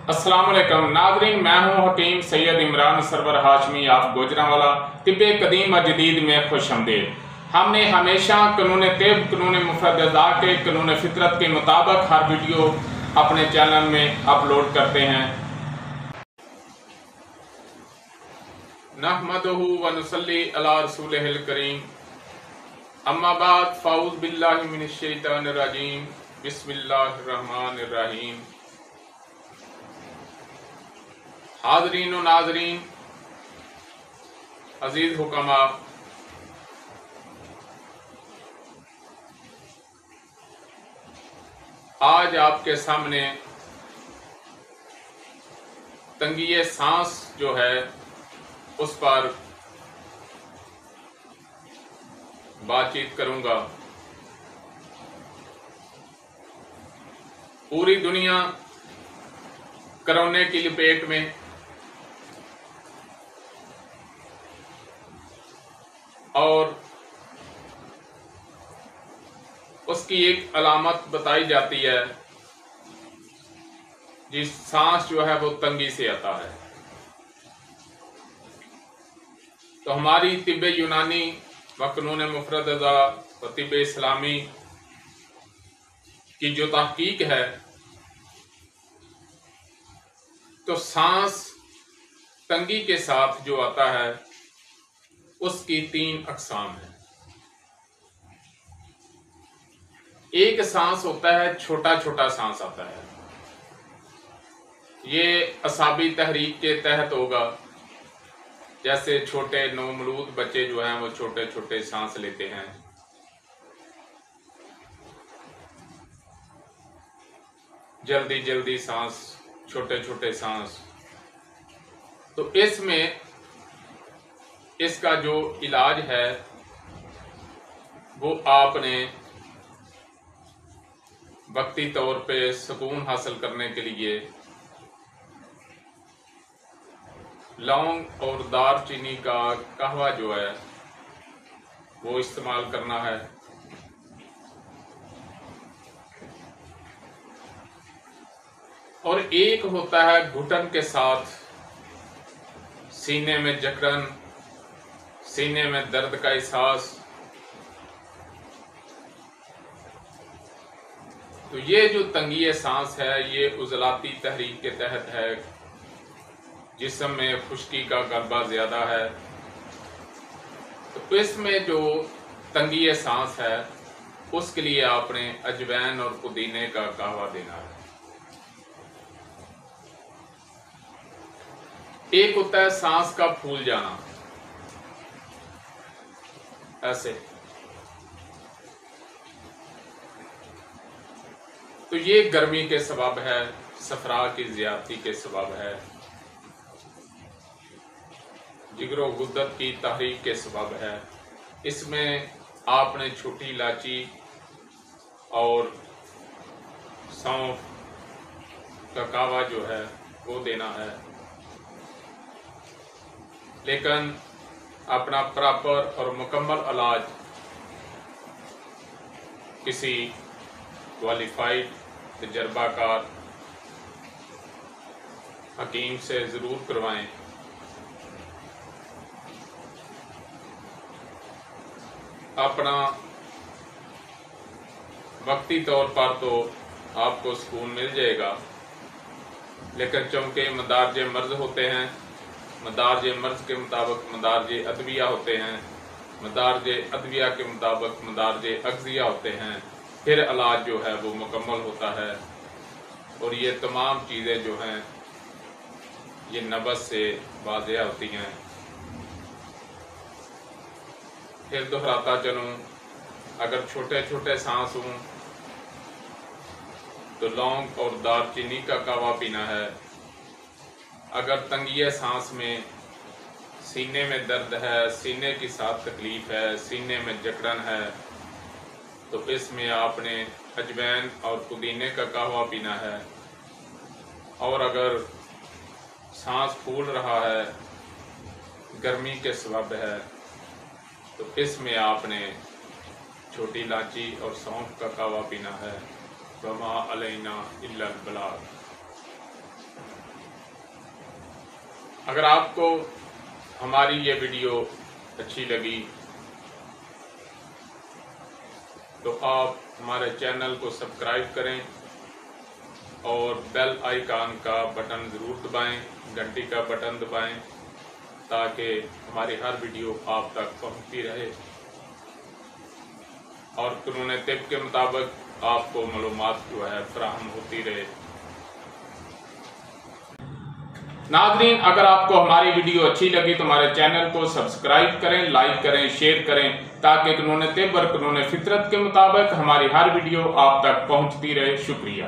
अस्सलाम वालेकुम नाज़रीन, मैं हूं हकीम सैयद इमरान सरवर हाशमी। आप गुजरांवाला तिब्बे कदीम और जदीद में खुश आमदीद। हमने हमेशा कानून तिब, कानून मुफरदा के, कानून फितरत के मुताबिक हर वीडियो अपने चैनल में अपलोड करते हैं। नहमदुहु व नुसल्ली अला रसूलिहिल करीम, अम्मा बाद, फ़ाऊज़ बिल्लाहि मिनश शैतानिर रजीम, बिस्मिल्लाहिर रहमानिर रहीम। हाज़रीन व नाज़रीन, अजीज हुक्मा, आज आपके सामने तंगी सांस जो है उस पर बातचीत करूंगा। पूरी दुनिया कोरोना की लपेट में, और उसकी एक अलामत बताई जाती है जिस सांस जो है वो तंगी से आता है। तो हमारी तिब्बे यूनानी व कानून मुफरदा व तिब्बे इस्लामी की जो तहकीक है, तो सांस तंगी के साथ जो आता है उसकी 3 अकसाम है। एक सांस होता है छोटा छोटा सांस आता है, ये असाबी तहरीक के तहत होगा। जैसे छोटे नवमलूद बच्चे जो हैं वो छोटे छोटे सांस लेते हैं, जल्दी जल्दी सांस, छोटे छोटे सांस। तो इसमें इसका जो इलाज है वो आपने वक्ती तौर पे सुकून हासिल करने के लिए लौंग और दालचीनी का कहवा जो है वो इस्तेमाल करना है। और एक होता है घुटन के साथ सीने में जकड़न, सीने में दर्द का एहसास। तो ये जो तंगी सांस है ये उजलाती तहरीक के तहत है, जिस्म में खुश्की का गलबा ज्यादा है। तो इसमें जो तंगी सांस है उसके लिए आपने अजवैन और पुदीने का कहवा देना है। एक होता है सांस का फूल जाना, ऐसे। तो ये गर्मी के सबब है, सफरा की ज्यादती के सबब है, जिगरो गुद्दत की तहरीक के सबब है। इसमें आपने छोटी इलायची और सौंफ का कहवा जो है वो देना है। लेकिन अपना प्रॉपर और मुकम्मल इलाज किसी क्वालिफाइड तजर्बाकार हकीम से जरूर करवाएं। अपना वक्ती तौर पर तो आपको सुकून मिल जाएगा, लेकिन चूंकि मदारजे मर्ज होते हैं, मदारजे मर्ज के मुताबिक मदारजे अदविया होते हैं, मदारजे अदविया के मुताबिक मदारजे अगजिया होते हैं, फिर इलाज जो है वो मुकम्मल होता है। और ये तमाम चीज़ें जो हैं ये नबज़ से वाज़ेह होती हैं। फिर दोहराता चलूँ, अगर छोटे छोटे सांस हों तो लौंग और दालचीनी का कहवा पीना है। अगर तंगी सांस में सीने में दर्द है, सीने की साथ तकलीफ है, सीने में जकड़न है, तो इसमें आपने अजवैन और पुदीने का कहवा पीना है। और अगर सांस फूल रहा है, गर्मी के सबब है, तो इसमें आपने छोटी इलायची और सौंफ का कहवा पीना है। वमा अलैना इल्लल बलाग। अगर आपको हमारी ये वीडियो अच्छी लगी तो आप हमारे चैनल को सब्सक्राइब करें और बेल आइकन का बटन ज़रूर दबाएं, घंटी का बटन दबाएं ताकि हमारी हर वीडियो आप तक पहुंचती रहे और कानून तिब के मुताबिक आपको मालूमात जो है फराहम होती रहे। नाज़रीन, अगर आपको हमारी वीडियो अच्छी लगी तो हमारे चैनल को सब्सक्राइब करें, लाइक करें, शेयर करें ताकि कानून तिब और कानून फितरत के मुताबिक हमारी हर वीडियो आप तक पहुंचती रहे। शुक्रिया।